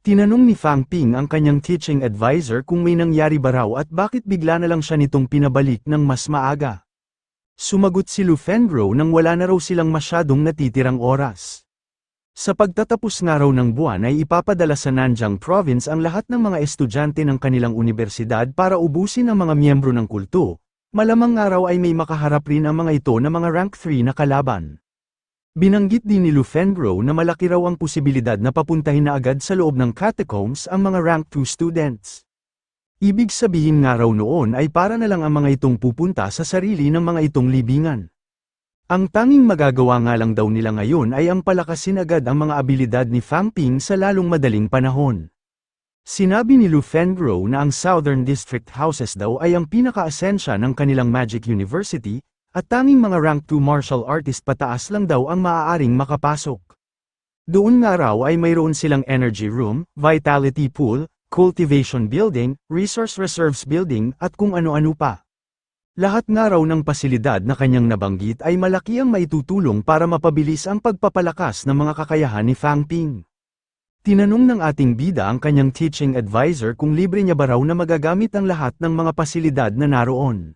Tinanong ni Fang Ping ang kanyang teaching advisor kung may nangyari ba raw at bakit bigla na lang siya nitong pinabalik ng mas maaga. Sumagot si Lu Fengro nang wala na raw silang masyadong natitirang oras. Sa pagtatapos nga raw ng buwan ay ipapadala sa Nanjing Province ang lahat ng mga estudyante ng kanilang universidad para ubusin ang mga miyembro ng kulto. Malamang nga raw ay may makaharap rin ang mga ito na mga rank 3 na kalaban. Binanggit din ni Lu Fengro na malaki raw ang posibilidad na papuntahin na agad sa loob ng catacombs ang mga rank 2 students. Ibig sabihin nga raw noon ay para na lang ang mga itong pupunta sa sarili ng mga itong libingan. Ang tanging magagawa nga lang daw nila ngayon ay ang palakasin agad ang mga abilidad ni Fang Ping sa lalong madaling panahon. Sinabi ni Lu Fengro na ang Southern District Houses daw ay ang pinaka-asensya ng kanilang Magic University, at tanging mga rank 2 martial artist pataas lang daw ang maaaring makapasok. Doon nga raw ay mayroon silang energy room, vitality pool, cultivation building, resource reserves building at kung ano-ano pa. Lahat nga raw ng pasilidad na kanyang nabanggit ay malaki ang maitutulong para mapabilis ang pagpapalakas ng mga kakayahan ni Fang Ping. Tinanong ng ating bida ang kanyang teaching advisor kung libre niya ba raw na magagamit ang lahat ng mga pasilidad na naroon.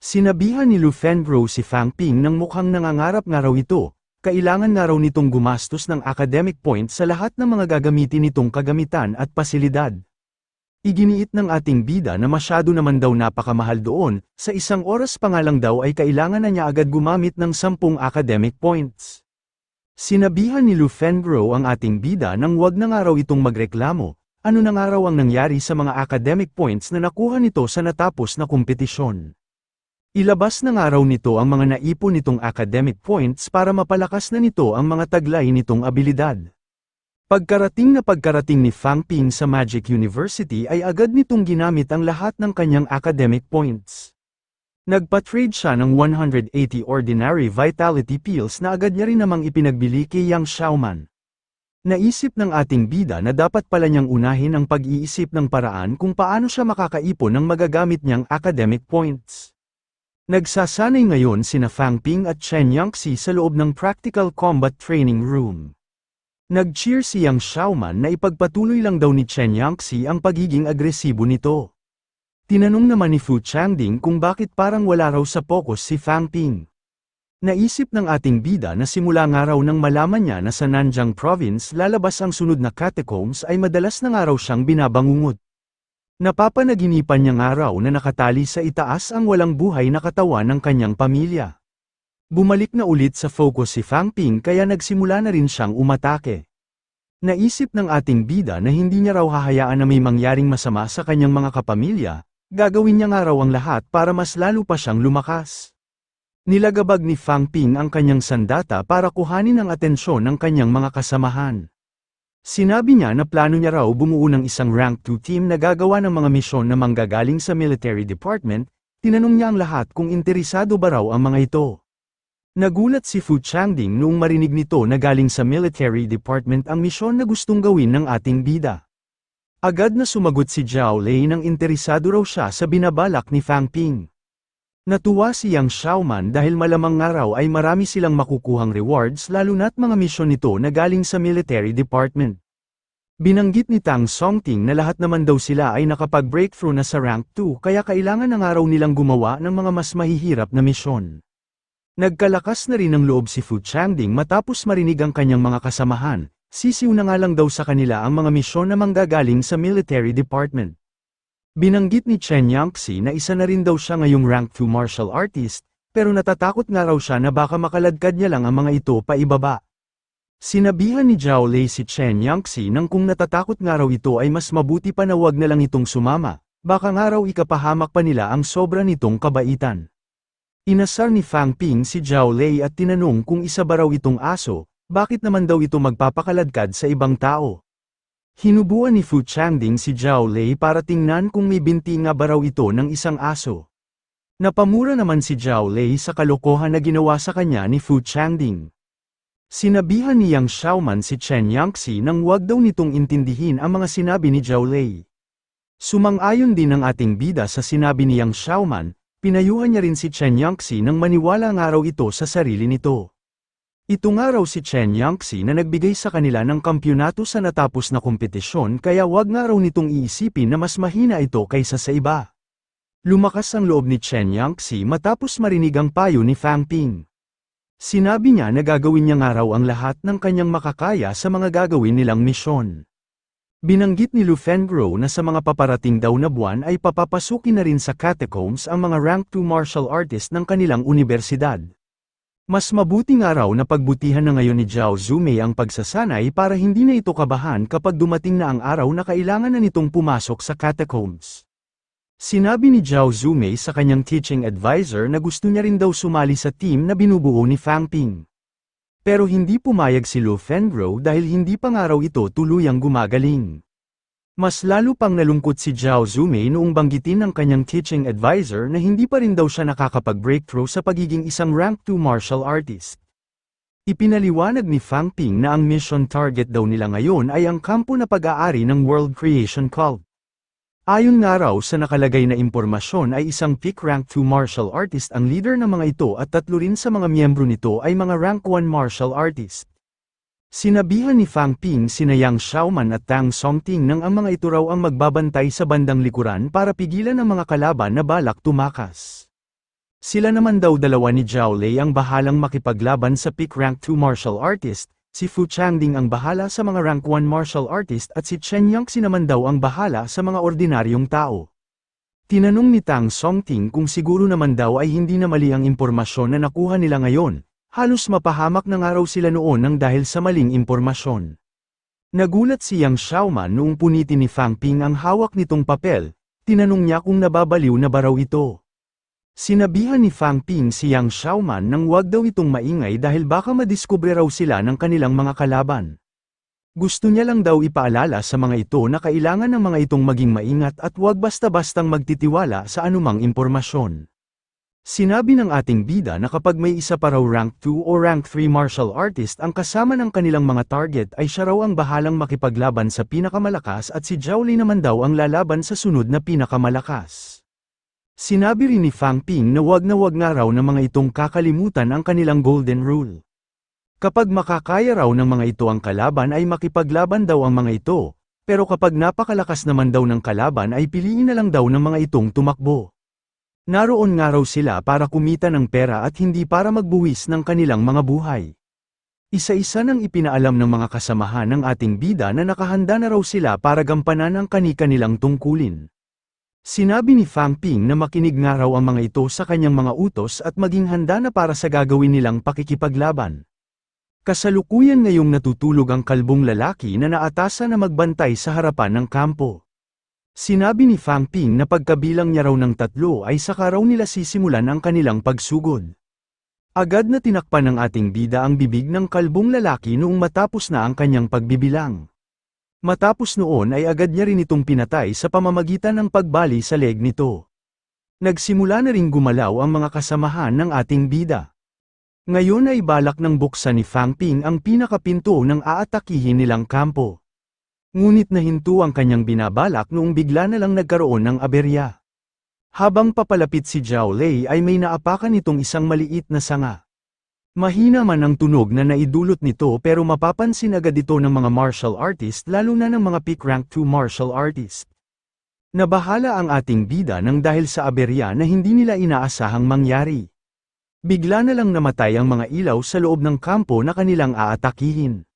Sinabihan ni Lu Fengro si Fang Ping nang mukhang nangangarap nga raw ito, kailangan nga raw nitong gumastos ng academic points sa lahat ng mga gagamitin nitong kagamitan at pasilidad. Iginiit ng ating bida na masyado naman daw napakamahal doon, sa isang oras pa nga lang daw ay kailangan na niya agad gumamit ng 10 academic points. Sinabihan ni Lu Fengro ang ating bida nang wag na nga raw itong magreklamo, ano na nga raw ang nangyari sa mga academic points na nakuha nito sa natapos na kompetisyon. Ilabas na nga raw nito ang mga naipon nitong academic points para mapalakas na nito ang mga taglay nitong abilidad. Pagkarating ni Fang Ping sa Magic University ay agad nitong ginamit ang lahat ng kanyang academic points. Nagpa-trade siya ng 180 ordinary vitality pills na agad niya rin namang ipinagbili kay Yang Xiaoman. Naisip ng ating bida na dapat pala niyang unahin ang pag-iisip ng paraan kung paano siya makakaipon ng magagamit niyang academic points. Nagsasanay ngayon sina Fang Ping at Chen Yangxi sa loob ng Practical Combat Training Room. Nag-cheer si Yang Xiaoman na ipagpatuloy lang daw ni Chen Yangxi ang pagiging agresibo nito. Tinanong naman ni Fu Changding kung bakit parang wala raw sa focus si Fang Ping. Naisip ng ating bida na simula nga raw nang malaman niya na sa Nanjing Province lalabas ang sunod na catacombs ay madalas na nga raw siyang binabangungot. Napapanaginipan niya nga raw na nakatali sa itaas ang walang buhay na katawan ng kanyang pamilya. Bumalik na ulit sa focus si Fang Ping kaya nagsimula na rin siyang umatake. Naisip ng ating bida na hindi niya raw hahayaan na may mangyaring masama sa kanyang mga kapamilya, gagawin niya nga raw ang lahat para mas lalo pa siyang lumakas. Nilagabag ni Fang Ping ang kanyang sandata para kuhanin ang atensyon ng kanyang mga kasamahan. Sinabi niya na plano niya raw bumuo ng isang rank 2 team na gagawa ng mga misyon na manggagaling sa military department, tinanong niya ang lahat kung interesado ba raw ang mga ito. Nagulat si Fu Changding noong marinig nito na galing sa military department ang misyon na gustong gawin ng ating bida. Agad na sumagot si Zhao Lei nang interesado raw siya sa binabalak ni Fang Ping. Natuwa si Yang Xiaoman dahil malamang nga raw ay marami silang makukuhang rewards lalo na't mga misyon nito na galing sa military department. Binanggit ni Tang Songting na lahat naman daw sila ay nakapag-breakthrough na sa rank 2 kaya kailangan na nga raw nilang gumawa ng mga mas mahihirap na misyon. Nagkalakas na rin ang loob si Fu Changding matapos marinig ang kanyang mga kasamahan, sisiw na nga lang daw sa kanila ang mga misyon na manggagaling sa military department. Binanggit ni Chen Yangxi na isa na rin daw siya ngayong rank 2 martial artist, pero natatakot nga raw siya na baka makaladkad niya lang ang mga ito pa ibaba. Sinabihan ni Zhao Lei si Chen Yangxi nang kung natatakot nga raw ito ay mas mabuti pa na wag na lang itong sumama, baka nga raw ikapahamak pa nila ang sobra nitong kabaitan. Inasar ni Fang Ping si Zhao Lei at tinanong kung isa ba raw itong aso, bakit naman daw ito magpapakaladkad sa ibang tao. Hinubuan ni Fu Changding si Zhao Lei para tingnan kung may binti nga ba raw ito ng isang aso. Napamura naman si Zhao Lei sa kalokohan na ginawa sa kanya ni Fu Changding. Sinabihan ni Yang Xiaoman si Chen Yangxi nang wag daw nitong intindihin ang mga sinabi ni Zhao Lei. Sumang-ayon din ang ating bida sa sinabi ni Yang Xiaoman, pinayuhan niya rin si Chen Yangxi nang maniwala nga raw ito sa sarili nito. Ito nga raw si Chen Yangxi na nagbigay sa kanila ng kampyonato sa natapos na kompetisyon kaya wag nga raw nitong iisipin na mas mahina ito kaysa sa iba. Lumakas ang loob ni Chen Yangxi matapos marinig ang payo ni Fang Ping. Sinabi niya na gagawin niya nga raw ang lahat ng kanyang makakaya sa mga gagawin nilang misyon. Binanggit ni Lu Fengro na sa mga paparating daw na buwan ay papapasukin na rin sa catacombs ang mga rank 2 martial artist ng kanilang unibersidad. Mas mabuti nga raw na pagbutihan na ngayon ni Zhao Zumei ang pagsasanay para hindi na ito kabahan kapag dumating na ang araw na kailangan na nitong pumasok sa catacombs. Sinabi ni Zhao Zumei sa kanyang teaching advisor na gusto niya rin daw sumali sa team na binubuo ni Fang Ping. Pero hindi pumayag si Lu Fengro dahil hindi pa nga raw ito tuluyang gumagaling. Mas lalo pang nalungkot si Zhao Zumei noong banggitin ng kanyang teaching advisor na hindi pa rin daw siya nakakapag-breakthrough sa pagiging isang rank 2 martial artist. Ipinaliwanag ni Fang Ping na ang mission target daw nila ngayon ay ang kampo na pag-aari ng World Creation Cult. Ayon nga raw sa nakalagay na impormasyon ay isang peak rank 2 martial artist ang leader ng mga ito at 3 rin sa mga miyembro nito ay mga rank 1 martial artist. Sinabihan ni Fang Ping sina Yang Xiaoman at Tang Songting nang ang mga ito raw ang magbabantay sa bandang likuran para pigilan ang mga kalaban na balak tumakas. Sila naman daw dalawa ni Zhao Lei ang bahalang makipaglaban sa peak rank 2 martial artist, si Fu Changding ang bahala sa mga rank 1 martial artist at si Chen Yangxi naman daw ang bahala sa mga ordinaryong tao. Tinanong ni Tang Songting kung siguro naman daw ay hindi na mali ang impormasyon na nakuha nila ngayon. Halos mapahamak na nga raw sila noon nang dahil sa maling impormasyon. Nagulat si Yang Xiaoman noong punitin ni Fang Ping ang hawak nitong papel, tinanong niya kung nababaliw na ba raw ito. Sinabihan ni Fang Ping si Yang Xiaoman nang wag daw itong maingay dahil baka madiskubre raw sila ng kanilang mga kalaban. Gusto niya lang daw ipaalala sa mga ito na kailangan ng mga itong maging maingat at wag basta-bastang magtitiwala sa anumang impormasyon. Sinabi ng ating bida na kapag may isa pa raw rank 2 o rank 3 martial artist ang kasama ng kanilang mga target ay siya raw ang bahalang makipaglaban sa pinakamalakas at si Zhao Lei naman daw ang lalaban sa sunod na pinakamalakas. Sinabi rin ni Fang Ping na wag nga raw ng mga itong kakalimutan ang kanilang golden rule. Kapag makakaya raw ng mga ito ang kalaban ay makipaglaban daw ang mga ito, pero kapag napakalakas naman daw ng kalaban ay piliin na lang daw ng mga itong tumakbo. Naroon nga raw sila para kumita ng pera at hindi para magbuwis ng kanilang mga buhay. Isa-isa nang ipinaalam ng mga kasamahan ng ating bida na nakahanda na raw sila para gampanan ang kani-kanilang tungkulin. Sinabi ni Fang Ping na makinig nga raw ang mga ito sa kanyang mga utos at maging handa na para sa gagawin nilang pakikipaglaban. Kasalukuyan ngayong natutulog ang kalbong lalaki na naatasa na magbantay sa harapan ng kampo. Sinabi ni Fang Ping na pagkabilang niya raw ng 3 ay saka raw nila sisimulan ang kanilang pagsugod. Agad na tinakpan ng ating bida ang bibig ng kalbong lalaki noong matapos na ang kanyang pagbibilang. Matapos noon ay agad niya rin itong pinatay sa pamamagitan ng pagbali sa leg nito. Nagsimula na ring gumalaw ang mga kasamahan ng ating bida. Ngayon ay balak ng buksan ni Fang Ping ang pinakapinto ng aatakihin nilang kampo. Ngunit nahinto ang kanyang binabalak noong bigla na lang nagkaroon ng aberya. Habang papalapit si Zhao Lei ay may naapakan itong isang maliit na sanga. Mahina man ang tunog na naidulot nito pero mapapansin agad ito ng mga martial artist lalo na ng mga peak rank 2 martial artist. Nabahala ang ating bida nang dahil sa aberya na hindi nila inaasahang mangyari. Bigla na lang namatay ang mga ilaw sa loob ng kampo na kanilang aatakihin.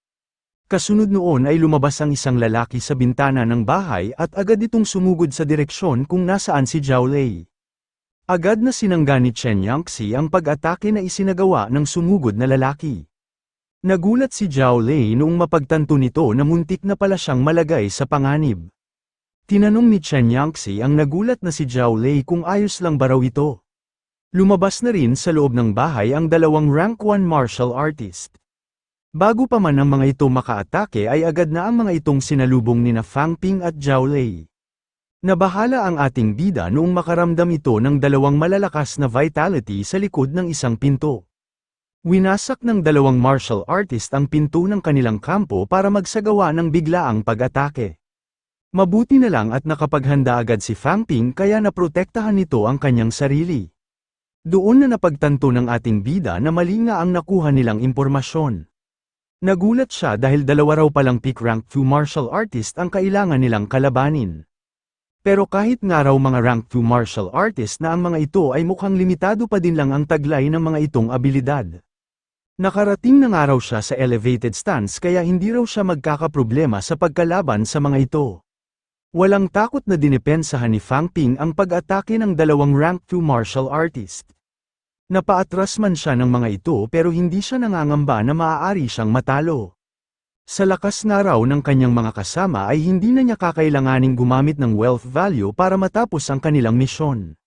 Kasunod noon ay lumabas ang isang lalaki sa bintana ng bahay at agad itong sumugod sa direksyon kung nasaan si Zhao Lei. Agad na sinangga ni Chen Yangxi ang pag-atake na isinagawa ng sumugod na lalaki. Nagulat si Zhao Lei noong mapagtanto nito na muntik na pala siyang malagay sa panganib. Tinanong ni Chen Yangxi ang nagulat na si Zhao Lei kung ayos lang ba raw ito. Lumabas na rin sa loob ng bahay ang 2 rank 1 martial artist. Bago pa man ang mga ito makaatake ay agad na ang mga itong sinalubong nina Fang Ping at Zhao Lei. Nabahala ang ating bida noong makaramdam ito ng 2 malalakas na vitality sa likod ng isang pinto. Winasak ng 2 martial artist ang pinto ng kanilang kampo para magsagawa ng biglaang pag-atake. Mabuti na lang at nakapaghanda agad si Fang Ping kaya naprotektahan nito ang kanyang sarili. Doon na napagtanto ng ating bida na mali nga ang nakuha nilang impormasyon. Nagulat siya dahil dalawa raw palang peak rank 2 martial artist ang kailangan nilang kalabanin. Pero kahit nga raw mga rank 2 martial artist na ang mga ito ay mukhang limitado pa din lang ang taglay ng mga itong abilidad. Nakarating na nga raw siya sa elevated stance kaya hindi raw siya magkakaproblema sa pagkalaban sa mga ito. Walang takot na dinipensahan ni Fang Ping ang pag-atake ng dalawang rank 2 martial artist. Napaatras man siya ng mga ito pero hindi siya nangangamba na maaari siyang matalo. Sa lakas nga raw ng kanyang mga kasama ay hindi na niya kakailanganing gumamit ng wealth value para matapos ang kanilang misyon.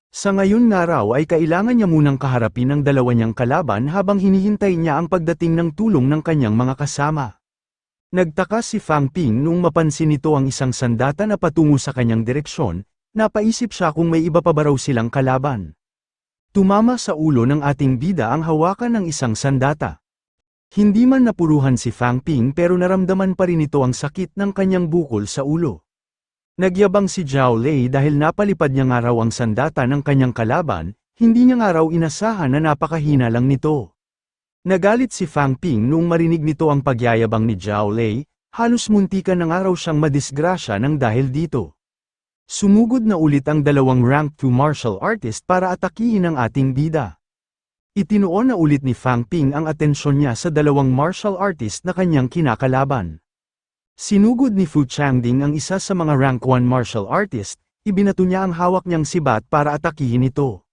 Sa ngayon nga raw ay kailangan niya munang kaharapin ang dalawa niyang kalaban habang hinihintay niya ang pagdating ng tulong ng kanyang mga kasama. Nagtaka si Fang Ping nung mapansin nito ang isang sandata na patungo sa kanyang direksyon, napaisip siya kung may iba pa ba raw silang kalaban. Tumama sa ulo ng ating bida ang hawakan ng isang sandata. Hindi man napuruhan si Fang Ping pero naramdaman pa rin ito ang sakit ng kanyang bukol sa ulo. Nagyabang si Zhao Lei dahil napalipad niya nga raw ang sandata ng kanyang kalaban, hindi niya nga raw inasahan na napakahina lang nito. Nagalit si Fang Ping noong marinig nito ang pagyayabang ni Zhao Lei, halos muntikan na nga raw siyang madisgrasya ng dahil dito. Sumugod na ulit ang dalawang rank 2 martial artist para atakihin ang ating bida. Itinuon na ulit ni Fang Ping ang atensyon niya sa dalawang martial artist na kanyang kinakalaban. Sinugod ni Fu Changding ang isa sa mga rank 1 martial artist, ibinato niya ang hawak niyang sibat para atakihin ito.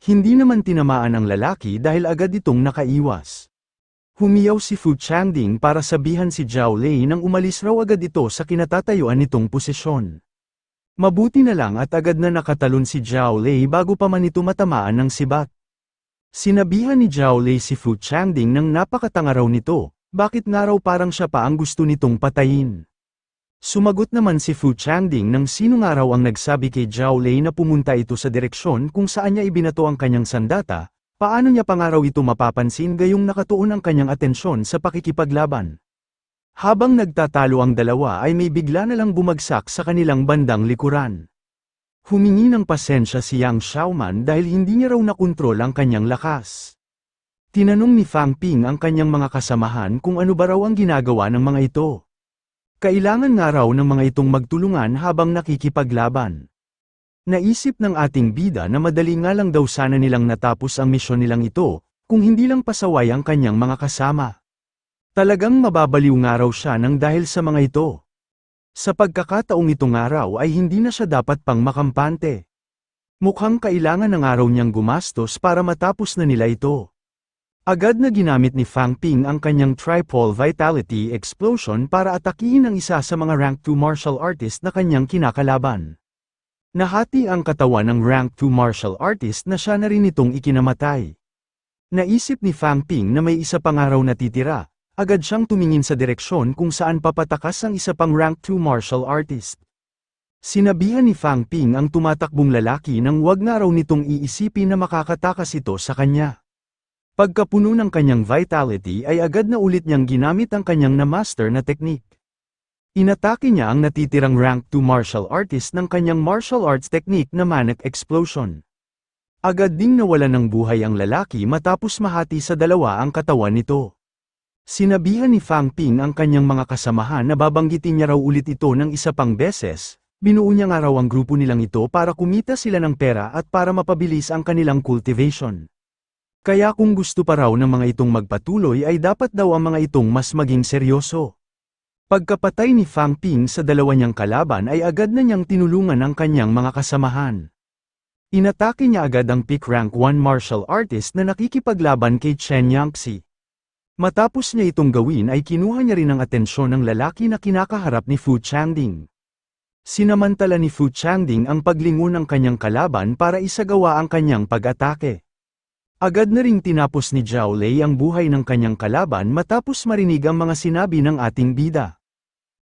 Hindi naman tinamaan ang lalaki dahil agad itong nakaiwas. Humiyaw si Fu Changding para sabihan si Zhao Lei nang umalis raw agad ito sa kinatatayuan nitong posisyon. Mabuti na lang at agad na nakatalon si Zhao Lei bago pa man ito matamaan ng sibat. Sinabihan ni Zhao Lei si Fu Changding nang napakatanga raw nito, bakit nga raw parang siya pa ang gusto nitong patayin. Sumagot naman si Fu Changding nang sino nga raw ang nagsabi kay Zhao Lei na pumunta ito sa direksyon kung saan niya ibinato ang kanyang sandata, paano niya pa nga raw ito mapapansin gayong nakatuon ang kanyang atensyon sa pakikipaglaban. Habang nagtatalo ang dalawa ay may bigla na lang bumagsak sa kanilang bandang likuran. Humingi ng pasensya si Yang Xiaoman dahil hindi niya raw nakontrol ang kanyang lakas. Tinanong ni Fang Ping ang kanyang mga kasamahan kung ano ba raw ang ginagawa ng mga ito. Kailangan nga raw ng mga itong magtulungan habang nakikipaglaban. Naisip ng ating bida na madali nga lang daw sana nilang natapos ang misyon nilang ito, kung hindi lang pasaway ang kanyang mga kasama. Talagang mababaliw nga raw siya nang dahil sa mga ito. Sa pagkakataong itong araw ay hindi na siya dapat pang makampante. Mukhang kailangan ng araw niyang gumastos para matapos na nila ito. Agad na ginamit ni Fang Ping ang kanyang Tripole Vitality Explosion para atakihin ang isa sa mga rank 2 martial artist na kanyang kinakalaban. Nahati ang katawan ng rank 2 martial artist na siya na rin itong ikinamatay. Naisip ni Fang Ping na may isa pang araw na titira. Agad siyang tumingin sa direksyon kung saan papatakas ang isa pang rank 2 martial artist. Sinabihan ni Fang Ping ang tumatakbong lalaki nang wag nga raw nitong iisipin na makakatakas ito sa kanya. Pagkapuno ng kanyang vitality ay agad na ulit niyang ginamit ang kanyang na-master na teknik. Inatake niya ang natitirang rank 2 martial artist ng kanyang martial arts technique na Manic Explosion. Agad ding nawalan ng buhay ang lalaki matapos mahati sa dalawa ang katawan nito. Sinabihan ni Fang Ping ang kanyang mga kasamahan na babanggitin niya raw ulit ito ng isa pang beses, binuo niya nga raw ang grupo nilang ito para kumita sila ng pera at para mapabilis ang kanilang cultivation. Kaya kung gusto pa raw ng mga itong magpatuloy ay dapat daw ang mga itong mas maging seryoso. Pagkapatay ni Fang Ping sa dalawa niyang kalaban ay agad na niyang tinulungan ang kanyang mga kasamahan. Inatake niya agad ang peak rank 1 martial artist na nakikipaglaban kay Chen Yangxi. Matapos niya itong gawin ay kinuha niya rin ang atensyon ng lalaki na kinakaharap ni Fu Changding. Sinamantala ni Fu Changding ang paglingon ng kanyang kalaban para isagawa ang kanyang pag-atake. Agad na ring tinapos ni Zhao Lei ang buhay ng kanyang kalaban matapos marinig ang mga sinabi ng ating bida.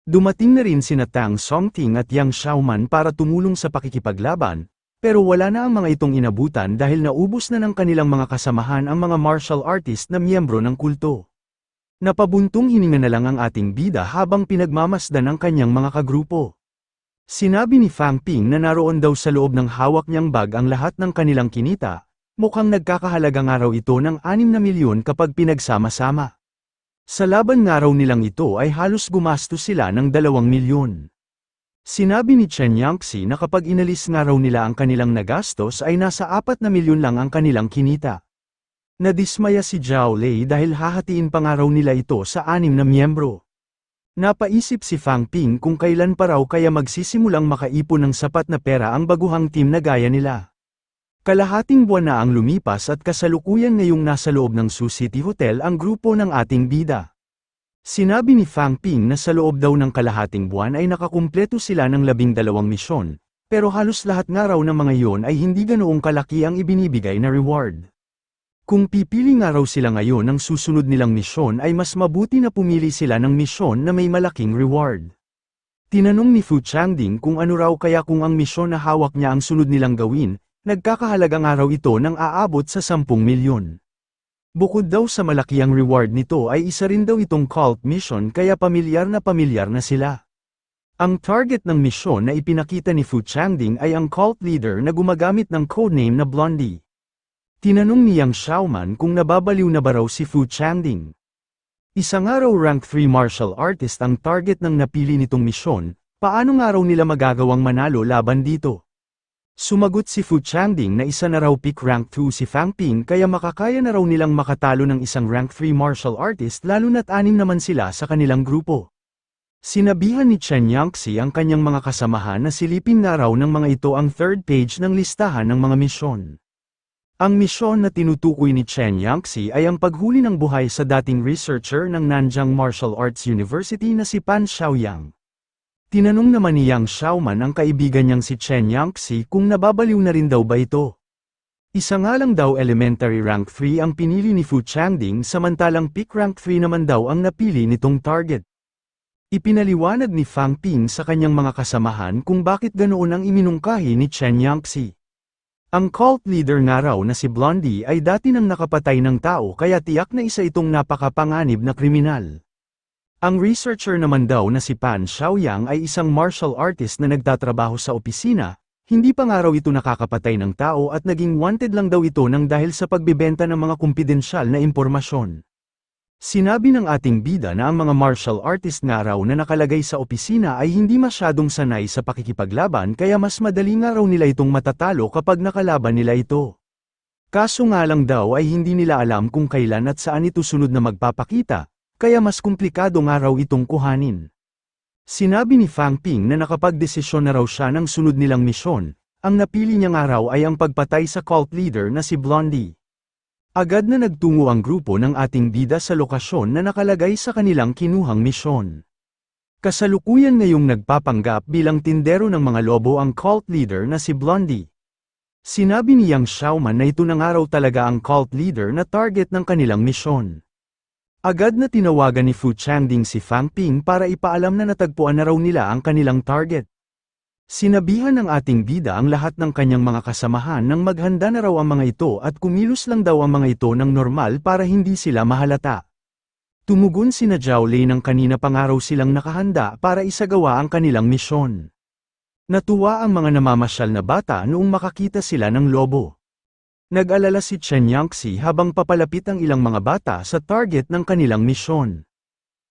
Dumating na rin sina Tang Songting at Yang Xiaoman para tumulong sa pakikipaglaban, pero wala na ang mga itong inabutan dahil naubos na ng kanilang mga kasamahan ang mga martial artist na miyembro ng kulto. Napabuntong hininga na lang ang ating bida habang pinagmamasdan ang kanyang mga kagrupo. Sinabi ni Fang Ping na naroon daw sa loob ng hawak niyang bag ang lahat ng kanilang kinita, Mukhang nagkakahalaga nga raw ito ng 6 na milyon kapag pinagsama-sama. Sa laban nga raw nilang ito ay halos gumastos sila ng 2 milyon. Sinabi ni Chen Yangxi na kapag inalis nga raw nila ang kanilang nagastos ay nasa 4 na milyon lang ang kanilang kinita. Nadismaya si Zhao Lei dahil hahatiin pa nga raw nila ito sa 6 na miyembro. Napaisip si Fang Ping kung kailan pa raw kaya magsisimulang makaipon ng sapat na pera ang baguhang team na gaya nila. Kalahating buwan na ang lumipas at kasalukuyan ngayong nasa loob ng Su City Hotel ang grupo ng ating bida. Sinabi ni Fang Ping na sa loob daw ng kalahating buwan ay nakakumpleto sila ng 12 misyon, pero halos lahat nga raw ng mga iyon ay hindi ganoong kalaki ang ibinibigay na reward. Kung pipili nga raw sila ngayon ng susunod nilang misyon ay mas mabuti na pumili sila ng misyon na may malaking reward. Tinanong ni Fu Changding kung ano raw kaya kung ang misyon na hawak niya ang sunod nilang gawin, nagkakahalaga nga raw ito ng aabot sa 10 milyon. Bukod daw sa malaki ang reward nito ay isa rin daw itong cult mission kaya pamilyar na sila. Ang target ng misyon na ipinakita ni Fu Changding ay ang cult leader na gumagamit ng codename na Blondie. Tinanong ni Yang Xiaoman kung nababaliw na ba raw si Fu Changding. Isa nga raw rank 3 martial artist ang target ng napili nitong misyon, paano nga raw nila magagawang manalo laban dito? Sumagot si Fu Changding na isa na raw pick rank 2 si Fang Ping kaya makakaya na raw nilang makatalo ng isang rank 3 martial artist lalo na't 6 naman sila sa kanilang grupo. Sinabihan ni Chen Yangxi ang kanyang mga kasamahan na silipin na raw ng mga ito ang third page ng listahan ng mga misyon. Ang misyon na tinutukoy ni Chen Yangxi ay ang paghuli ng buhay sa dating researcher ng Nanjiang Martial Arts University na si Pan Xiaoyang. Tinanong naman ni Yang Xiaoman ang kaibigan niyang si Chen Yangxi kung nababaliw na rin daw ba ito. Isa nga lang daw elementary rank 3 ang pinili ni Fu Changding samantalang pick rank 3 naman daw ang napili nitong target. Ipinaliwanag ni Fang Ping sa kanyang mga kasamahan kung bakit ganoon ang iminungkahi ni Chen Yangxi. Ang cult leader nga raw na si Blondie ay dati nang nakapatay ng tao kaya tiyak na isa itong napakapanganib na kriminal. Ang researcher naman daw na si Pan Xiaoyang ay isang martial artist na nagtatrabaho sa opisina, hindi pa nga raw ito nakakapatay ng tao at naging wanted lang daw ito nang dahil sa pagbibenta ng mga kumpidensyal na impormasyon. Sinabi ng ating bida na ang mga martial artist nga raw na nakalagay sa opisina ay hindi masyadong sanay sa pakikipaglaban kaya mas madali nga raw nila itong matatalo kapag nakalaban nila ito. Kaso nga lang daw ay hindi nila alam kung kailan at saan ito sunod na magpapakita, kaya mas komplikado nga raw itong kuhanin. Sinabi ni Fang Ping na nakapagdesisyon na raw siya ng sunod nilang misyon, ang napili niya nga raw ay ang pagpatay sa cult leader na si Blondie. Agad na nagtungo ang grupo ng ating bida sa lokasyon na nakalagay sa kanilang kinuhang misyon. Kasalukuyan ngayong nagpapanggap bilang tindero ng mga lobo ang cult leader na si Blondie. Sinabi ni Yang Xiaoman na ito na nga raw talaga ang cult leader na target ng kanilang misyon. Agad na tinawagan ni Fu Changding si Fang Ping para ipaalam na natagpuan na raw nila ang kanilang target. Sinabihan ng ating bida ang lahat ng kanyang mga kasamahan nang maghanda na raw ang mga ito at kumilos lang daw ang mga ito ng normal para hindi sila mahalata. Tumugon sina Zhao Lei ng kanina pa nga raw silang nakahanda para isagawa ang kanilang misyon. Natuwa ang mga namamasyal na bata noong makakita sila ng lobo. Nag-alala si Chen Yangxi habang papalapit ang ilang mga bata sa target ng kanilang misyon.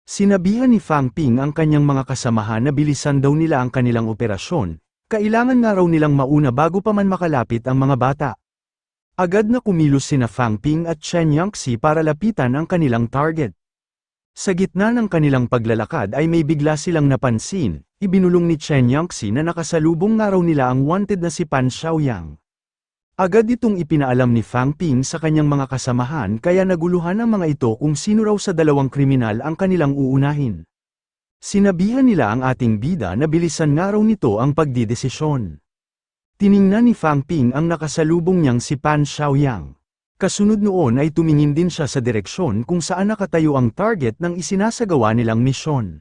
Sinabihan ni Fang Ping ang kanyang mga kasamahan na bilisan daw nila ang kanilang operasyon, kailangan nga raw nilang mauna bago pa man makalapit ang mga bata. Agad na kumilos sina Fang Ping at Chen Yangxi para lapitan ang kanilang target. Sa gitna ng kanilang paglalakad ay may bigla silang napansin, ibinulong ni Chen Yangxi na nakasalubong nga raw nila ang wanted na si Pan Xiaoyang. Agad itong ipinaalam ni Fang Ping sa kanyang mga kasamahan kaya naguluhan ang mga ito kung sino raw sa dalawang kriminal ang kanilang uunahin. Sinabihan nila ang ating bida na bilisan nga raw nito ang pagdidesisyon. Tiningnan ni Fang Ping ang nakasalubong niyang si Pan Xiaoyang. Kasunod noon ay tumingin din siya sa direksyon kung saan nakatayo ang target ng isinasagawa nilang misyon.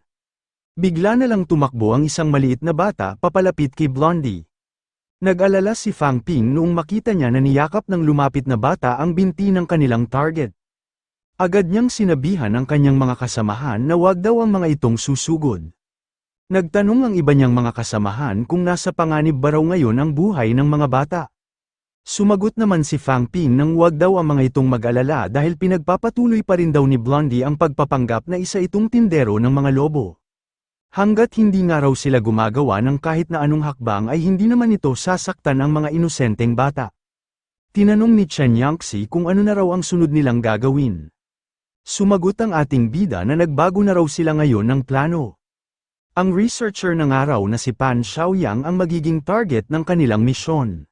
Bigla na lang tumakbo ang isang maliit na bata papalapit kay Blondie. Nag-alala si Fang Ping noong makita niya na niyakap ng lumapit na bata ang binti ng kanilang target. Agad niyang sinabihan ang kanyang mga kasamahan na wag daw ang mga itong susugod. Nagtanong ang iba niyang mga kasamahan kung nasa panganib ba raw ngayon ang buhay ng mga bata. Sumagot naman si Fang Ping nang huwag daw ang mga itong mag-alala dahil pinagpapatuloy pa rin daw ni Blondie ang pagpapanggap na isa itong tindero ng mga lobo. Hanggat hindi nga raw sila gumagawa ng kahit na anong hakbang ay hindi naman ito sasaktan ang mga inosenteng bata. Tinanong ni Chen Yangxi kung ano na raw ang sunod nilang gagawin. Sumagot ang ating bida na nagbago na raw sila ngayon ng plano. Ang researcher ng araw na si Pan Xiaoyang ang magiging target ng kanilang misyon.